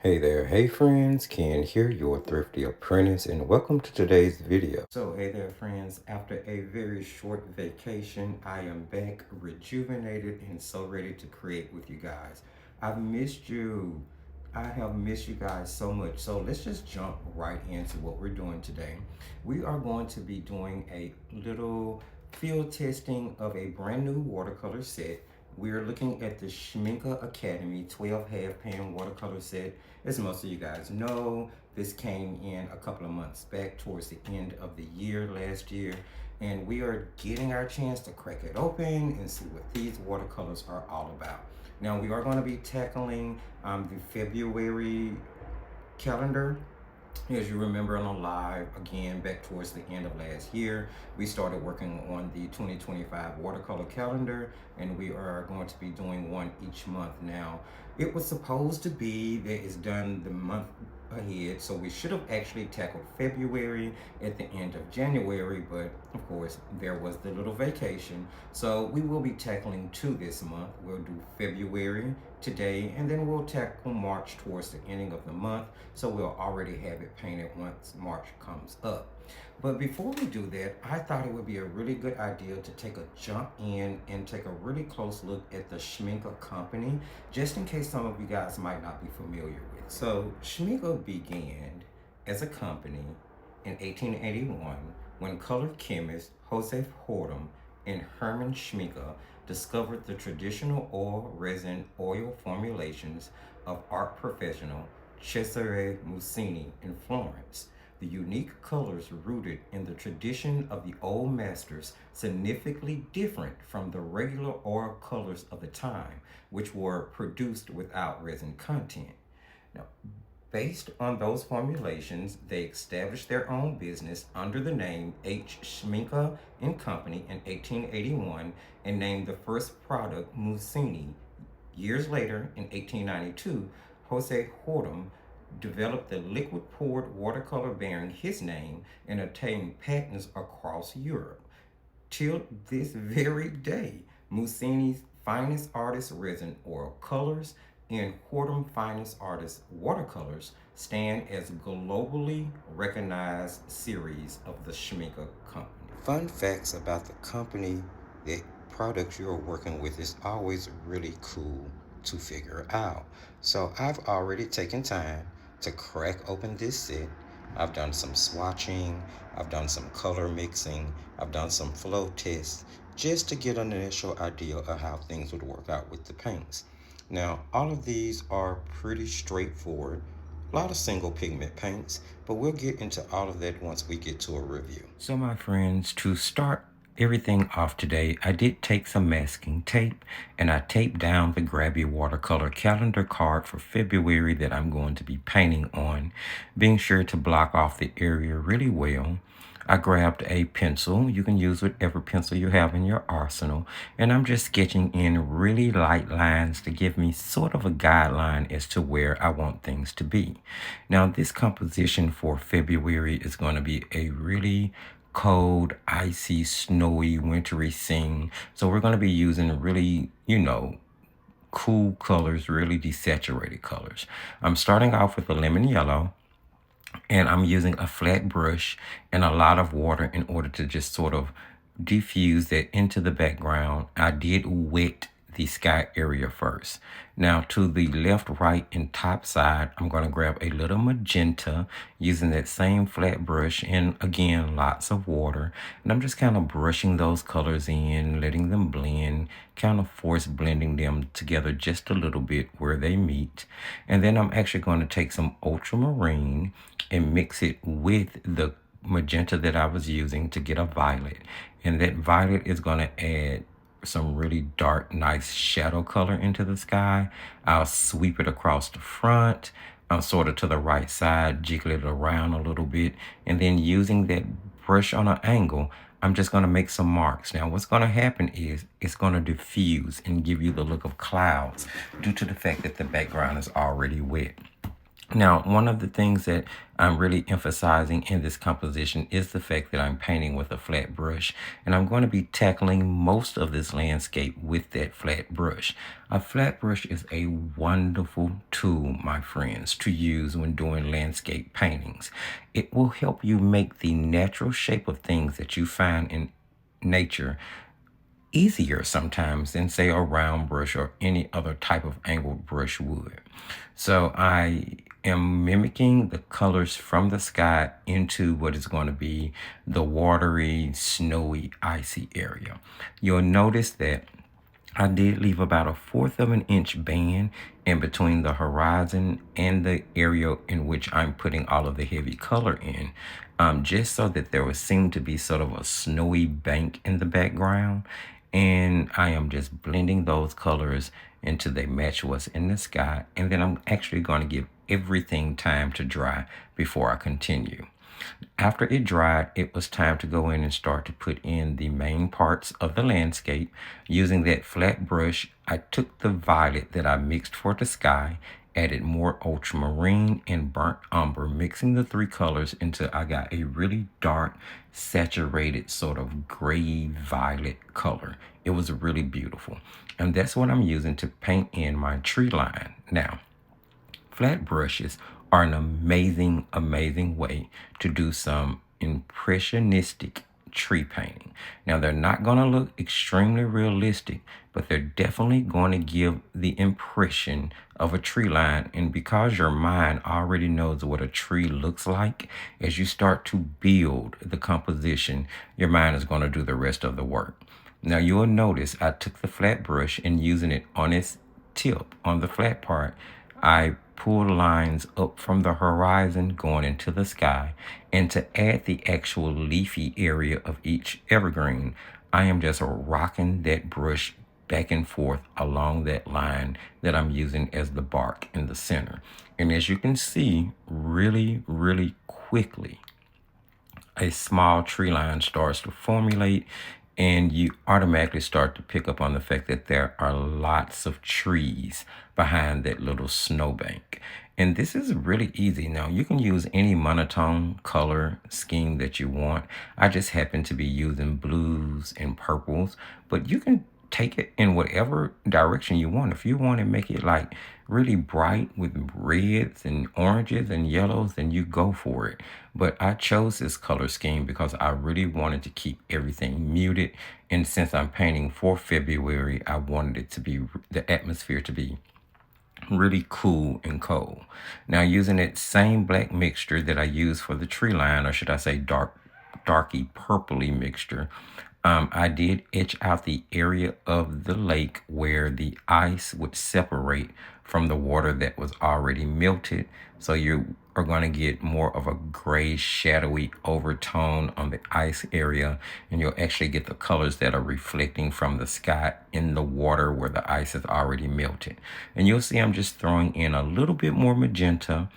Hey there, hey friends, Ken here, your thrifty apprentice, and welcome to today's video. So hey there friends, after a very short vacation, I am back rejuvenated and so ready to create with you guys. I've missed you. I have missed you guys so much. So let's just jump right into what we're doing today. We are going to be doing a little field testing of a brand new watercolor set. We're looking at the Schmincke Akademie 12 half pan watercolor set. As most of you guys know, this came in a couple of months back towards the end of the year last year. And we are getting our chance to crack it open and see what these watercolors are all about. Now we are going to be tackling the February calendar. As you remember on a live again back towards the end of last year, we started working on the 2025 watercolor calendar, and we are going to be doing one each month. Now, it was supposed to be that it's done the month ahead, so we should have actually tackled February at the end of January, but of course there was the little vacation, so we will be tackling two this month. We'll do February today, and then we'll tackle March towards the ending of the month, so we'll already have it painted once March comes up. But before we do that, I thought it would be a really good idea to take a jump in and take a really close look at the Schmincke company, just in case some of you guys might not be familiar with. So Schmincke began as a company in 1881 when color chemist Joseph Hortum and Hermann Schmincke discovered the traditional oil resin oil formulations of art professional Cesare Mussini in Florence. The unique colors rooted in the tradition of the old masters, significantly different from the regular oil colors of the time, which were produced without resin content. Now, based on those formulations, they established their own business under the name H. Schmincke and Company in 1881 and named the first product Mussini. Years later, in 1892, Jose Hortum developed the liquid poured watercolor bearing his name and obtained patents across Europe. Till this very day, Mussini's finest artist resin oil colors and Hortum finest artist watercolors stand as globally recognized series of the Schmincke company. Fun facts about the company: the products you're working with is always really cool to figure out. So I've already taken time to crack open this set. I've done some swatching, I've done some color mixing, I've done some flow tests just to get an initial idea of how things would work out with the paints. Now, all of these are pretty straightforward, a lot of single pigment paints, but we'll get into all of that once we get to a review. So my friends, to start everything off today, I did take some masking tape and I taped down the Grabie watercolor calendar card for February that I'm going to be painting on, being sure to block off the area really well. I grabbed a pencil. You can use whatever pencil you have in your arsenal. And I'm just sketching in really light lines to give me sort of a guideline as to where I want things to be. Now, this composition for February is going to be a really cold, icy, snowy, wintry scene. So we're going to be using really, cool colors, really desaturated colors. I'm starting off with a lemon yellow, and I'm using a flat brush and a lot of water in order to just sort of diffuse that into the background. I did wet the sky area first. Now to the left, right, and top side, I'm going to grab a little magenta using that same flat brush and again, lots of water. And I'm just kind of brushing those colors in, letting them blend, kind of force blending them together just a little bit where they meet. And then I'm actually going to take some ultramarine and mix it with the magenta that I was using to get a violet. And that violet is going to add some really dark, nice shadow color into the sky. I'll sweep it across the front, sort of to the right side, jiggle it around a little bit, and then using that brush on an angle, I'm just going to make some marks. Now, what's going to happen is it's going to diffuse and give you the look of clouds due to the fact that the background is already wet. Now, one of the things that I'm really emphasizing in this composition is the fact that I'm painting with a flat brush, and I'm going to be tackling most of this landscape with that flat brush. A flat brush is a wonderful tool, my friends, to use when doing landscape paintings. It will help you make the natural shape of things that you find in nature easier sometimes than, say, a round brush or any other type of angled brush would. So I am mimicking the colors from the sky into what is going to be the watery, snowy, icy area. You'll notice that I did leave about a fourth of an inch band in between the horizon and the area in which I'm putting all of the heavy color in, just so that there would seem to be sort of a snowy bank in the background. And I am just blending those colors until they match what's in the sky. And then I'm actually going to give everything time to dry before I continue. After it dried, it was time to go in and start to put in the main parts of the landscape. Using that flat brush, I took the violet that I mixed for the sky, added more ultramarine and burnt umber, mixing the three colors until I got a really dark, saturated sort of gray violet color. It was really beautiful. And that's what I'm using to paint in my tree line. Now, flat brushes are an amazing, amazing way to do some impressionistic tree painting. Now, they're not going to look extremely realistic, but they're definitely going to give the impression of a tree line. And because your mind already knows what a tree looks like, as you start to build the composition, your mind is going to do the rest of the work. Now, you'll notice I took the flat brush and using it on its tip, on the flat part, I pulled lines up from the horizon going into the sky. And to add the actual leafy area of each evergreen, I am just rocking that brush back and forth along that line that I'm using as the bark in the center. And as you can see, really, really quickly, a small tree line starts to formulate, and you automatically start to pick up on the fact that there are lots of trees behind that little snowbank. And this is really easy. Now, you can use any monotone color scheme that you want. I just happen to be using blues and purples, but you can take it in whatever direction you want. If you want to make it like really bright with reds and oranges and yellows, then you go for it. But I chose this color scheme because I really wanted to keep everything muted. And since I'm painting for February, I wanted it to be, the atmosphere to be really cool and cold. Now, using that same black mixture that I used for the tree line, or should I say darky purpley mixture, I did etch out the area of the lake where the ice would separate from the water that was already melted. So you are going to get more of a gray, shadowy overtone on the ice area, and you'll actually get the colors that are reflecting from the sky in the water where the ice has already melted. And you'll see I'm just throwing in a little bit more magenta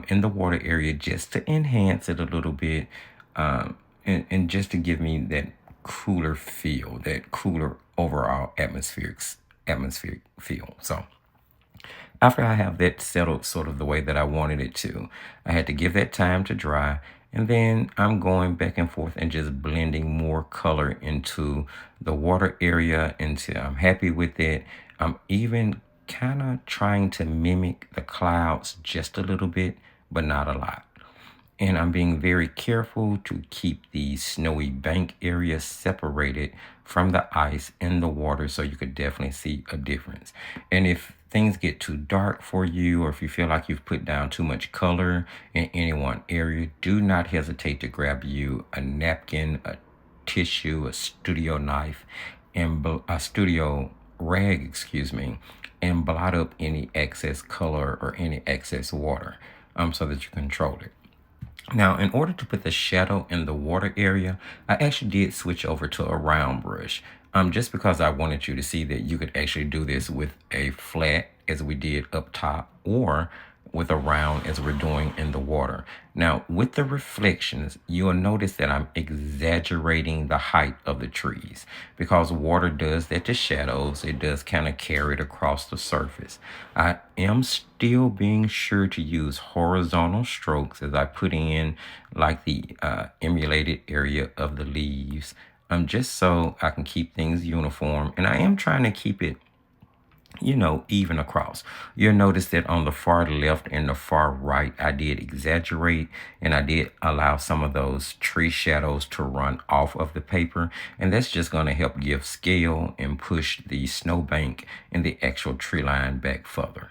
in the water area just to enhance it a little bit, and just to give me that cooler feel, that cooler overall atmospheric feel. So after I have that settled sort of the way that I wanted it to, I had to give that time to dry. And then I'm going back and forth and just blending more color into the water area until I'm happy with it. I'm even kind of trying to mimic the clouds just a little bit, but not a lot. And I'm being very careful to keep the snowy bank area separated from the ice and the water, so you could definitely see a difference. And if things get too dark for you, or if you feel like you've put down too much color in any one area, do not hesitate to grab you a napkin, a tissue, a studio knife, and a studio rag, and blot up any excess color or any excess water, so that you control it. Now, in order to put the shadow in the water area, I actually did switch over to a round brush, just because I wanted you to see that you could actually do this with a flat, as we did up top, or with a round as we're doing in the water. Now, with the reflections, you'll notice that I'm exaggerating the height of the trees because water does that to shadows. It does kind of carry it across the surface. I am still being sure to use horizontal strokes as I put in like the emulated area of the leaves, just so I can keep things uniform. And I am trying to keep it, even across. You'll notice that on the far left and the far right, I did exaggerate and I did allow some of those tree shadows to run off of the paper. And that's just going to help give scale and push the snowbank and the actual tree line back further.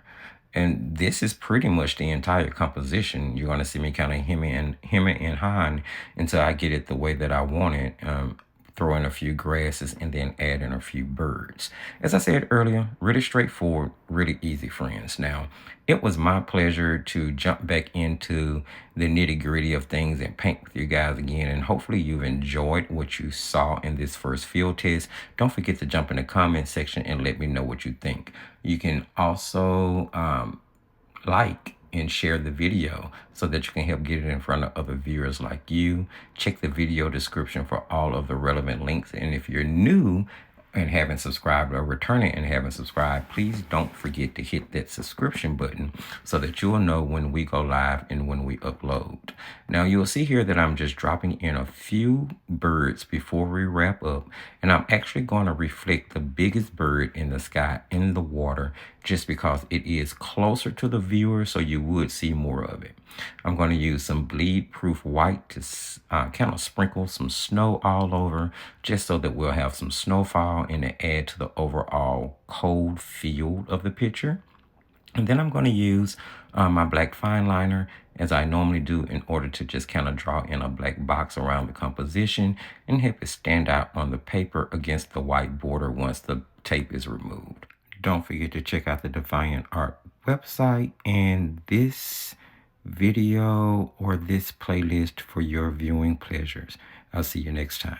And this is pretty much the entire composition. You're going to see me kind of hemming and hawing until I get it the way that I want it. Throw in a few grasses and then add in a few birds. As I said earlier, really straightforward, really easy, friends. Now, it was my pleasure to jump back into the nitty gritty of things and paint with you guys again. And hopefully you've enjoyed what you saw in this first field test. Don't forget to jump in the comment section and let me know what you think. You can also like and share the video so that you can help get it in front of other viewers like you. Check the video description for all of the relevant links. And if you're new and haven't subscribed, or returning and haven't subscribed, please don't forget to hit that subscription button so that you'll know when we go live and when we upload. Now you'll see here that I'm just dropping in a few birds before we wrap up, and I'm actually going to reflect the biggest bird in the sky in the water just because it is closer to the viewer, so you would see more of it. I'm going to use some bleed proof white to kind of sprinkle some snow all over, just so that we'll have some snowfall and to add to the overall cold feel of the picture. And then I'm going to use my black fine liner as I normally do in order to just kind of draw in a black box around the composition and help it stand out on the paper against the white border once the tape is removed. Don't forget to check out the Defyantarts website and this video or this playlist for your viewing pleasures. I'll see you next time.